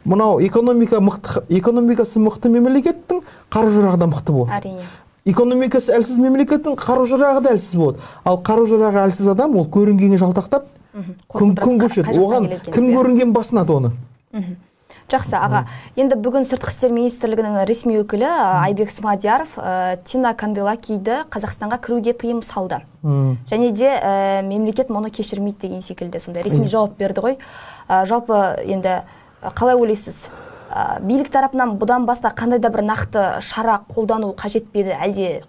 мынау экономикасы мықты мемлекеттің қару-жарағы да мықты болады. Әрине. Экономикасы әлсіз мемлекеттің қару-жарағы да әлсіз болады. Ал қару-жарағы әлсіз адам ол көрінгенге жалтақтап күн көшеді. Оған кім көрінген басынады оны. Жақсы, аға. Енді бүгін Сыртқы істер министрлігінің ресми өкілі Айбек Смадияров Тина Канделакиді Қазақстанға кіруге тыйым салды. Және де мемлекет мұны кешірмейді деген секілді. Сондай ресми жауап берді ғой. Жалпы енді қалай ойлайсыз? Билік тарапынан бұдан басқа қандай да бір нақты шара қолдану қажет пе еді, әлде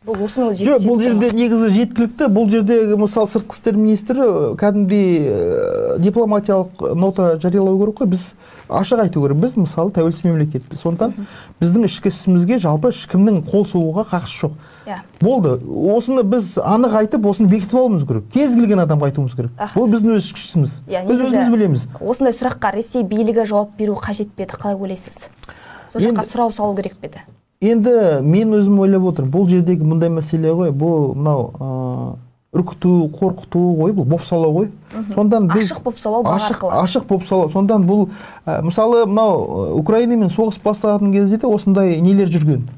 осының өзі жеткілікті? Бұл жерде негізі жеткілікті. Бұл жерде мысалы Сыртқы істер министрі кәдімгідей дипломатиялық нота жариялау керек қой. Біз ашық айту керек. Біз мысалы тәуелсіз мемлекетпіз. Сондықтан біздің ішкі ісімізге жалпы ешкімнің қол сұғуға қақысы жоқ. Болды. Осыны біз анық айтып, осыны бекітіп алуымыз керек. Кез келген адамға айтуымыз керек. Бұл біздің өз ішкі ісіміз. Біз өзіміз білеміз. Осындай сұраққа Ресей билігі жауап беру қажет пе еді? Қалай ойлайсыз? Сол жаққа сұрау салу керек пе еді? Енді мен өзім ойлап отырмын. Бұл жердегі мұндай мәселе ғой. Бұл мынау үркіту, қорқыту ғой, бұл бопсалау ғой. Сондан біз ашық бопсалау бар арқылы. Ашық бопсалау. Сондан бұл мысалы мынау Украинамен соғыс басталатын кезде де осындай нелер жүрген.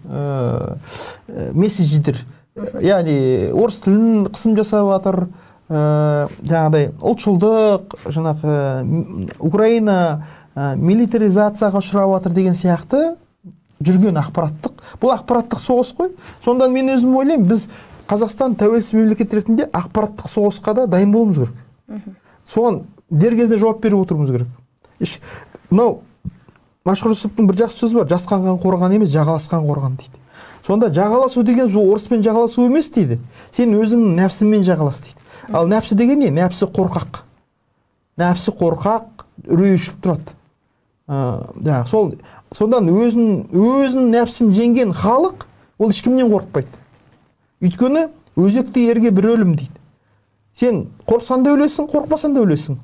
Месседждер. Яғни орыс тілін қысым жасап жатыр. Жаңағыдай ұлтшылдық, жаңағы Украина милитаризацияға ұшырап жатыр деген сияқты жүрген ақпараттық. Бұл ақпараттық соғыс қой. Сондан мен өзім ойлаймын, біз Қазақстан тәуелсіз мемлекет ретінде ақпараттық соғысқа да дайын болуымыз керек. Соған дер кезінде жауап беріп отыруымыз керек. Мынау Машһүр Жүсіптің бір жақсы сөзі бар: жасқанған қорған емес, жағаласқан қорған дейді. Сонда жағаласу деген орыспен жағаласу емес дейді. Сен өзіңнің нәпсіңмен жағалас дейді. Ал нәпсі деген не? Нәпсі қорқақ. Нәпсі қорқақ, үрей ұшып тұрады. Сондан өзінің нәпсін жеңген халық ол ешкімнен қорықпайды. Өйткені өзекті ерге бір өлім дейді. Сен қорқсан да өлесің, қорқпасан да өлесің.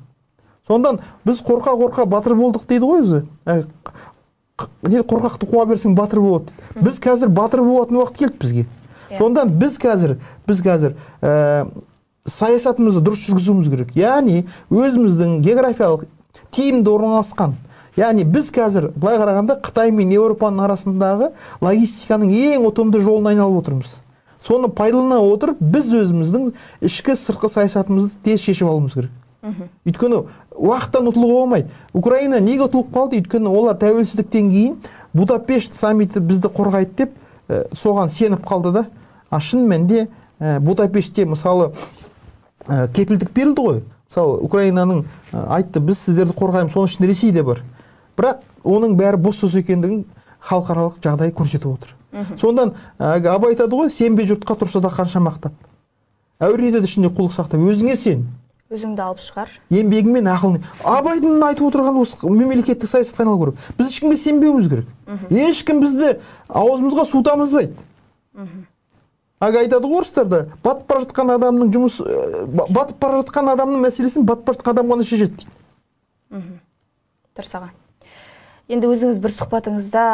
Сондан біз қорқа батыр болдық дейді ғой өзі. Қорқақты қуа берсең батыр болады. Біз қазір батыр болатын уақыт келді бізге. Сондан біз қазір саясатымызды дұрыс жүргізуіміз керек. Яғни өзіміздің географиялық тиімді орналасқан. Яғни біз қазір былай қарағанда Қытай мен Еуропаның арасындағы логистиканың ең ұтымды жолын айналып отырмыз. Соны пайдалана отырып, біз өзіміздің ішкі сыртқы саясатымызды тез шешіп алуымыз керек. Өйткені уақыттан ұтылуға болмайды. Украина неге ұтылып қалды? Өйткені олар тәуелсіздіктен кейін Будапешт саммиті бізді қорғайды деп соған сеніп қалды да. Шын мәнінде Будапештте мысалы кепілдік берілді ғой. Мысалы Украинаның айтты, біз сіздерді қорғаймыз, соның ішінде Ресей де бар. Бірақ оның бәрі бос сөз екендігін халықаралық жағдай көрсетіп отыр. Сондан Абай айтады ғой, сенбе жұртқа тұрса да қанша мақтап. Әуретеді ішінде құлық сақтап, өзіңе сен. Өзіңді алып шығар. Еңбегіңмен ақылың. Абайдың айтып отырған осы мемлекеттік саясатқа айналу керек. Біз ешкімге сенбеуіміз керек. Ешкім бізді аузымызға су тамызбайды. Айтады орыстарда, батып бара жатқан адамның мәселесін батып бара жатқан адам ғана шешеді дейді. Дұрыс аға. Енді өзіңіз бір сұхбатыңызда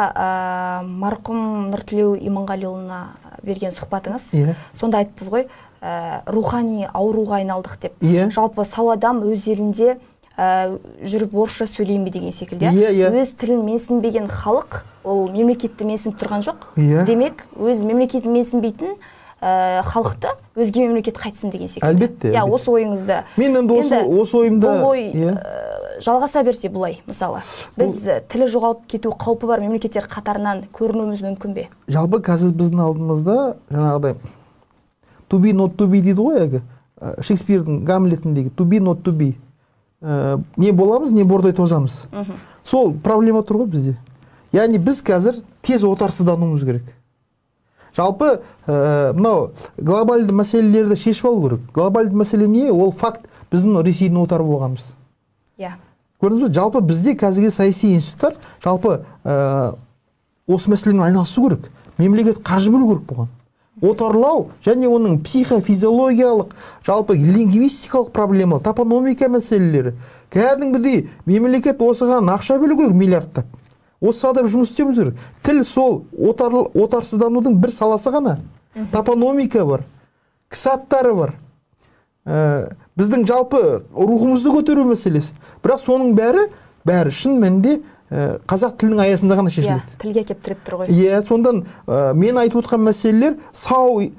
марқұм Нұртілеу Иманғалиұлына берген сұхбатыңыз. Сонда айттыңыз ғой, рухани ауруға айналдық деп. Жалпы сау адам өз елінде жүріп орысша сөйлейме деген секілді. Өз тілін менсінбеген халық, ол мемлекетті менсініп тұрған жоқ. Демек, өз мемлекетін менсінбейтін халықты өзге мемлекет қайтсын деген секілді. Әлбетте. Осы ойыңызды. Мен енді осы ойымда бұл ой жалғаса берсе бұлай, мысалы, біз тілі жоғалып кету қаупі бар мемлекеттер қатарынан көрінуіміз мүмкін бе? Жалпы қазір біздің алдымызда жаңағыдай to be not to be дейді ғой, әлгі Шекспирдің Гамлетіндегі to be not to be. Не боламыз, не бордай тозамыз. Сол проблема тұр ғой бізде. Яғни біз қазір тез отарсыздануымыз керек. Жалпы мынау глобалды мәселелерді шешіп алу керек. Глобалды мәселе не? Ол факт, біздің Ресейдің отары болғанбыз. Көрдіңіз бе? Жалпы бізде қазіргі саяси институттар жалпы осы мәселемен айналысу керек. Мемлекет қаржы бөлу керек бұған. Отарлау және оның психофизиологиялық, жалпы лингвистикалық проблемалы, топономика мәселелері. Кәдімгідей мемлекет осыған ақша бөлу керек миллиардтап. Осы салада жұмыс істеуіміз керек. Тіл сол отарсызданудың бір саласы ғана. Топономика бар, кісаттары бар. Біздің жалпы рухымызды көтеру мәселесі. Бірақ соның бәрі шын мәнінде қазақ тілінің аясында ғана шешіледі. Тілге кеп тіреп тұр ғой. Иә, сондан мен айтып отқан мәселелер сау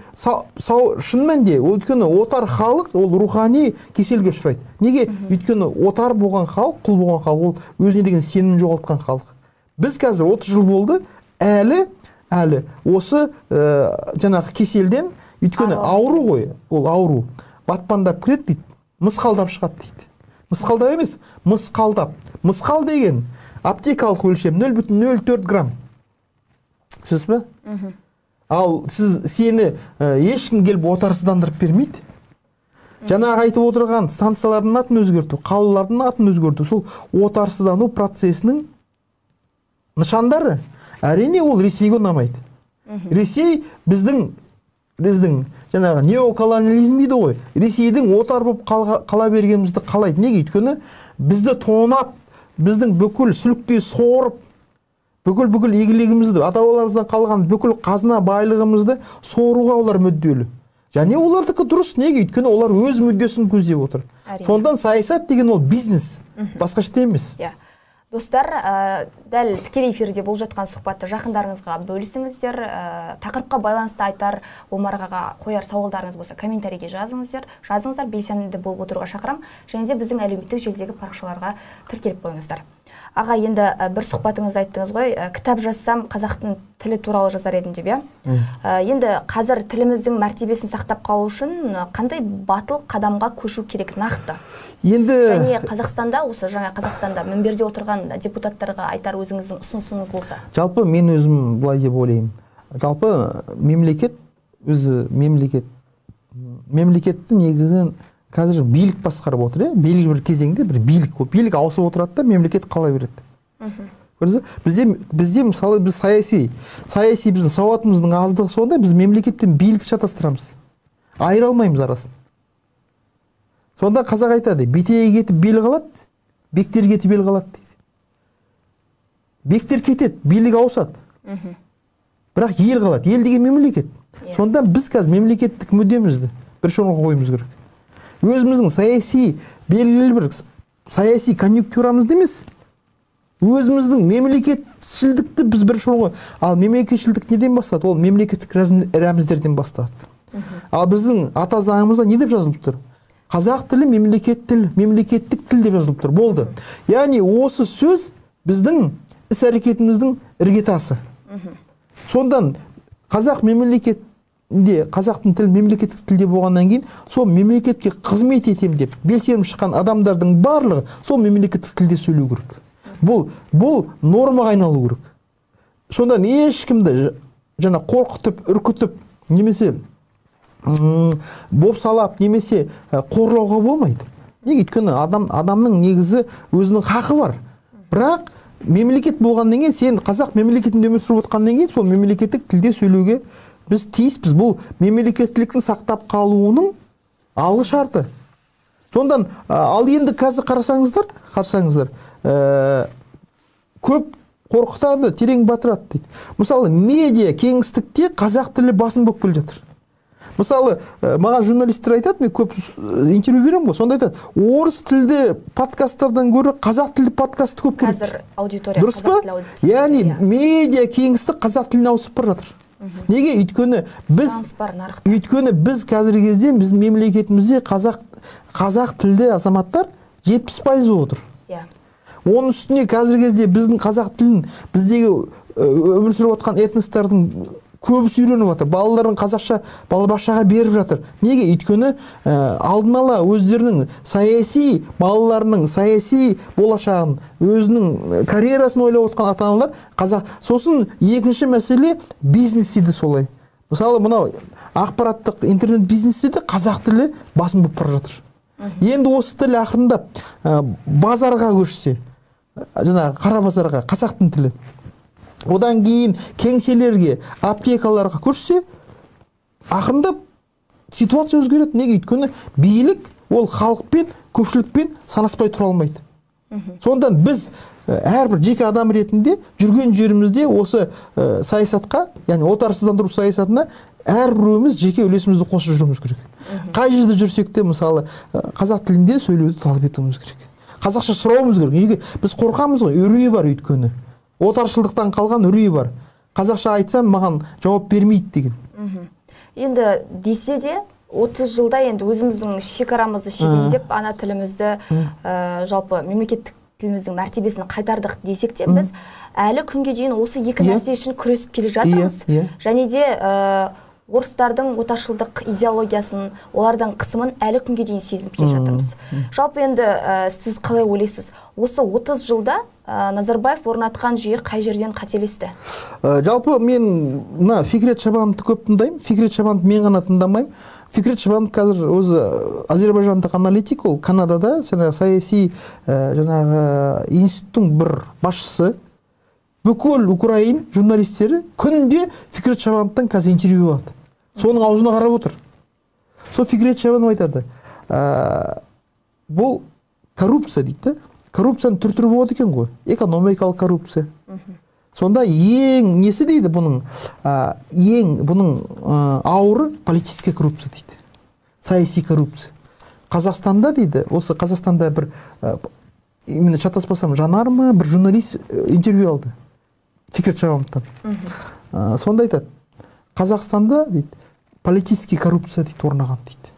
шын мәнінде, өйткені отар халық ол рухани кеселге ұшырайды. Неге? Өйткені отар болған халық, құл болған халық, ол өзіне деген сенімін жоғалтқан халық. Біз қазір 30 жыл болды, әлі осы жаңағы кеселден, өйткені ауру ғой, ол ауру. Батпандап кіреді дейді, мысқалдап шығады дейді. Мысқалдап емес, мысқалдап. Мысқал деген аптекалық өлшем 0,04 грамм. Түсінесіз бе? Ал сені ешкім келіп отарсыздандырып бермейді. Жаңағы айтып отырған станциялардың атын өзгерту, қалалардың атын өзгерту, сол отарсыздану процесінің нышандары. Әрине ол Ресейге ұнамайды. Ресей біздің жаңағы неоколониализм дейді ғой. Ресейдің отар болып қала бергенімізді қалайды. Неге? Өйткені бізді тонап, біздің бүкіл сүліктей сорып, бүкіл игілігімізді, ата-бабаларымыздан қалған бүкіл қазына байлығымызды соруға олар мүдделі. Және олардікі дұрыс. Неге? Өйткені олар өз мүддесін көздеп отыр. Сондан саясат деген ол бизнес, басқа ештеңе емес. Достар, дәл тікелей эфирде болып жатқан сұхбатты жақындарыңызға бөлісіңіздер, тақырыпқа байланысты айтар, Омарға қояр сауалдарыңыз болса комментарийге жазыңыздар, белсенді болып отыруға шақырам, және де біздің әлеуметтік желідегі парақшаларға тіркеліп қойыңыздар. Аға, енді бір сұхбатыңызды айттыңыз ғой, кітап жазсам қазақтың тілі туралы жазар едім деп, енді қазір тіліміздің мәртебесін сақтап қалу үшін қандай батыл қадамға көшу керек нақты? Және Қазақстанда, осы жаңа Қазақстанда мінберде отырған депутаттарға айтар өзіңіздің ұсынысыңыз болса? Жалпы мен өзім былай деп ойлаймын. Жалпы мемлекеттің негізін қазір билік басқарып отыр, белгілі бір кезеңде бір билік ауысып отырады да, мемлекет қала береді. Бізде мысалы біз саяси біздің сауатымыздың аздығы сонда, біз мемлекеттен билікті шатастырамыз. Айыра алмаймыз арасын. Сонда қазақ айтады, бетеге кетіп бел қалады, бектер кетіп бел қалады дейді. Бектер кетеді, билік ауысады. Бірақ ел қалады, ел деген мемлекет. Сонда біз қазір мемлекеттік мүддемізді бір шоңға қойымыз керек. Өзіміздің белгілі бір саяси конъюнктурамызды емес, өзіміздің мемлекетшілдікті біз бір шоңға, ал мемлекетшілдік неден бастады? Ол мемлекеттік рәміздерден бастады. Ал біздің ата заңымызда не деп жазылып тұр? Қазақ тілі мемлекеттік тіл деп жазылып тұр. Болды. Яғни осы сөз біздің іс-әрекетіміздің іргетасы. Сондан қазақ қазақтың тілі мемлекеттік тілде болғаннан кейін, сол мемлекетке қызмет етем деп белсеніп шыққан адамдардың барлығы сол мемлекеттік тілде сөйлеу керек. Бұл нормаға айналу керек. Сондан ешкімді жаңа қорқытып, үркітіп, немесе бопсалап, немесе қорлауға болмайды. Неге? Өйткені адамның негізі өзінің хақы бар. Бірақ мемлекет болғаннан кейін, сен қазақ мемлекетінде өмір сүріп отқаннан кейін, сол мемлекеттік тілде сөйлеуге біз тиіспіз. Бұл мемлекеттіліктің сақтап қалуының алғы шарты. Сондан ал енді қазір қарасаңыздар, көп қорқытады, терең батырады дейді. Мысалы, медиа кеңістікте қазақ тілі басым болып келе жатыр. Мысалы, маған журналистер айтады, мен көп интервью беремін ғой, сонда айтады, орыс тілді подкасттардан гөрі қазақ тілді подкасты көп керек. Қазір аудитория дұрыс па? Яғни медиа кеңістік қазақ тіліне ауысып бара жатыр. Неге? Өйткені біз қазіргі кезде біздің мемлекетімізде қазақ тілді азаматтар 70% болып отыр. Оның үстіне қазіргі кезде біздің қазақ тілін біздегі өмір сүріп отқан этностардың көбісі үйреніп жатыр. Балаларын қазақша балабақшаға беріп жатыр. Неге? Өйткені алдын ала өздерінің балаларының саяси болашағын, өзінің карьерасын ойлап отқан ата-аналар қазақ. Сосын екінші мәселе бизнесі де солай. Мысалы, мынау ақпараттық интернет бизнесі де қазақ тілі басым болып бара жатыр. Енді осы тіл ақырындап базарға көшсе, жаңағы қара базарға қазақтың тілі, одан кейін кеңселерге, аптекаларға көшсе, ақырындап ситуация өзгереді. Неге? Өйткені билік ол халықпен, көпшілікпен санаспай тұра алмайды. Сондан біз әрбір жеке адам ретінде жүрген жерімізде осы саясатқа, яғни отарсыздандыру саясатына әрбіреуіміз жеке үлесімізді қосып жүруіміз керек. Қай жерде жүрсек те, мысалы, қазақ тілінде сөйлеуді талап етуіміз керек. қазақша сұрауымыз керек. Неге біз қорқамыз ғой, үрей бар өйткені. Отаршылдықтан қалған үрей бар. Қазақша айтсам маған жауап бермейді деген. Енді десе де 30 жылда енді өзіміздің шекарамызды шегендеп, ана тілімізді, жалпы мемлекеттік тіліміздің мәртебесін қайтардық десек те, біз әлі күнге дейін осы екі нәрсе үшін күресіп келе жатырмыз. Және де орыстардың отаршылдық идеологиясын, олардан қысымын әлі күнге дейін сезініп келе жатырмыз. Жалпы енді сіз қалай ойлайсыз? Осы 30 жылда Назарбаев орнатқан жүйе қай жерден қателесті? Жалпы мен Фикрет Шабановты көп тыңдаймын. Фикрет Шабановты мен ғана тыңдамаймын. Фикрет Шабанов қазір өзі азербайжандық аналитик, ол Канадада саяси институттың бір басшысы. Бүкіл Украин журналистері күнде Фикрет Шабановтан қазір интервью алады. Соның аузына қарап отыр. Сол Фикрет Шабанов айтады, бұл коррупция дейді. Коррупцияның түр-түрі болады екен ғой. Экономикалық коррупция. Сонда ең несі дейді бұның? Ең бұның ауыры политическая коррупция дейді. Саяси коррупция. Қазақстанда дейді, осы Қазақстанда бір, именно шатаспасам, Жанар ма, бір журналист интервью алды. Фикрет Шабановтан. Сонда айтады, Қазақстанда дейді, политический коррупция дейді орнаған дейді.